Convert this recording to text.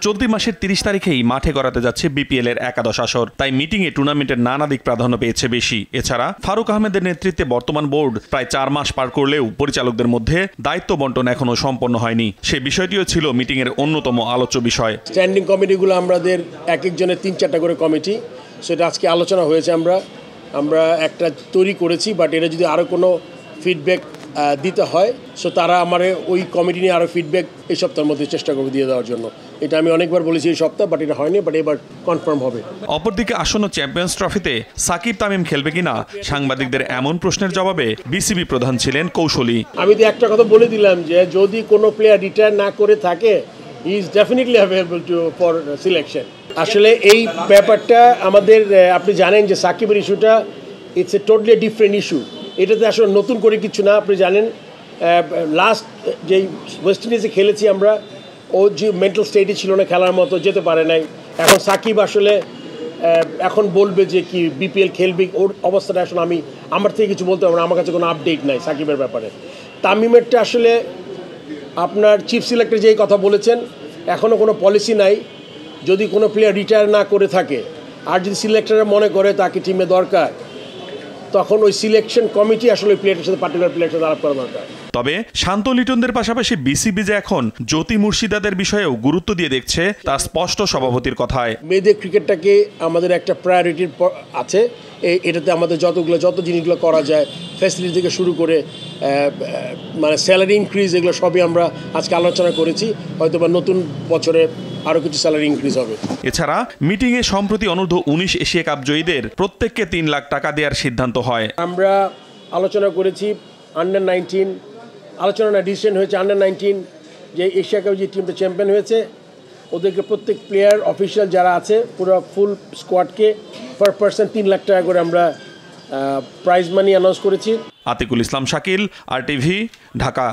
চলতি মাসের ৩০ তারিখেই মাঠে গড়াতে যাচ্ছে বিপিএল এর একাদশ আসর, তাই মিটিংয়ে টুর্নামেন্টের নানা দিক প্রাধান্য পেয়েছে বেশি। এছাড়া ফারুক আহমেদের নেতৃত্বে বর্তমান বোর্ড প্রায় ৪ মাস পার করলেও পরিচালকদের মধ্যে দায়িত্ব বন্টন এখনো সম্পন্ন হয়নি। সে বিষয়টিও ছিল মিটিংয়ের অন্যতম আলোচ্য বিষয়। স্ট্যান্ডিং কমিটিগুলো আমাদের এক একজনের ৩-৪টা করে কমিটি, সেটা আজকে আলোচনা হয়েছে। আমরা একটা তৈরি করেছি, বাট এটা যদি আরও কোনো ফিডব্যাক দিতে হয়, সো তারা আমার ওই কমিটি নিয়ে আরও ফিডব্যাক এই সপ্তাহের মধ্যে চেষ্টা করবে দিয়ে দেওয়ার জন্য। এটা আমি অনেকবার বলেছি এই সপ্তাহ, বাট এটা হয়নি, বাট এবার কনফার্ম হবে। অপরদিকে আসন্ন চ্যাম্পিয়ন্স ট্রফিতে সাকিব তামিম খেলবে কিনা সাংবাদিকদের এমন প্রশ্নের জবাবে বিসিবি প্রধান ছিলেন কৌশলী। আমি তো একটা কথা বলে দিলাম যে যদি কোনো প্লেয়ার রিটায়ার না করে থাকে, he is definitely available for selection. আসলে এই ব্যাপারটা আমাদের, আপনি জানেন যে সাকিবের ইস্যুটা it's a totally different issue. এটাতে আসলে নতুন করে কিছু না। আপনি জানেন লাস্ট যেই ওয়েস্ট ইন্ডিজে খেলেছি আমরা, ও যে মেন্টাল স্টেটই ছিল না, খেলার মতো যেতে পারে নাই। এখন সাকিব আসলে এখন বলবে যে কি বিপিএল খেলবে, ওর অবস্থাটা আসলে আমার থেকে কিছু বলতে পারবো না, আমার কাছে কোনো আপডেট নাই সাকিবের ব্যাপারে। তামিমেরটা আসলে আপনার চিফ সিলেক্টর যেই কথা বলেছেন, এখনও কোনো পলিসি নাই। যদি কোনো প্লেয়ার রিটায়ার না করে থাকে আর যদি সিলেক্টররা মনে করে তাকে টিমে দরকার, তখন ওই সিলেকশন কমিটি আসলে প্লেয়ারের সাথে পার্টিকুলার প্লেয়ারের সাথে আলাপ করা দরকার। তবে শান্ত লিটনদের পাশাপাশি বিসিবি যে এখন জ্যোতি মুর্শিদাদের বিষয়েও গুরুত্ব দিয়ে দেখছে তা স্পষ্ট সভাপতির কথায়। মেয়েদের ক্রিকেটটাকে আমাদের একটা প্রায়োরিটির আছে। এটাতে আমাদের যত জিনিসগুলো করা যায়, ফ্যাসিলিটি থেকে শুরু করে মানে স্যালারি ইনক্রিজ, এগুলো সবই আমরা আজকে আলোচনা করেছি। হয়তো বা নতুন বছরে আরও কিছু স্যালারি ইনক্রিজ হবে। এছাড়া মিটিংয়ে সম্প্রতি অনূর্ধ্ব 19 এশিয়া কাপ জয়ীদের প্রত্যেককে 3 লাখ টাকা দেওয়ার সিদ্ধান্ত হয়। আমরা আলোচনা করেছি আন্ডার-19, আলোচনা না ডিসিশন হয়েছে আন্ডার-19 যে এশিয়া কাপ যে টিমটা চ্যাম্পিয়ন হয়েছে, ওদেরকে প্রত্যেক প্লেয়ার অফিসিয়াল যারা আছে পুরো ফুল স্কোয়াডকে পার পার্সন 3 লাখ টাকা করে আমরা প্রাইজ মানি অ্যানাউন্স করেছি। আতিকুল ইসলাম শাকিল, RTV, ঢাকা।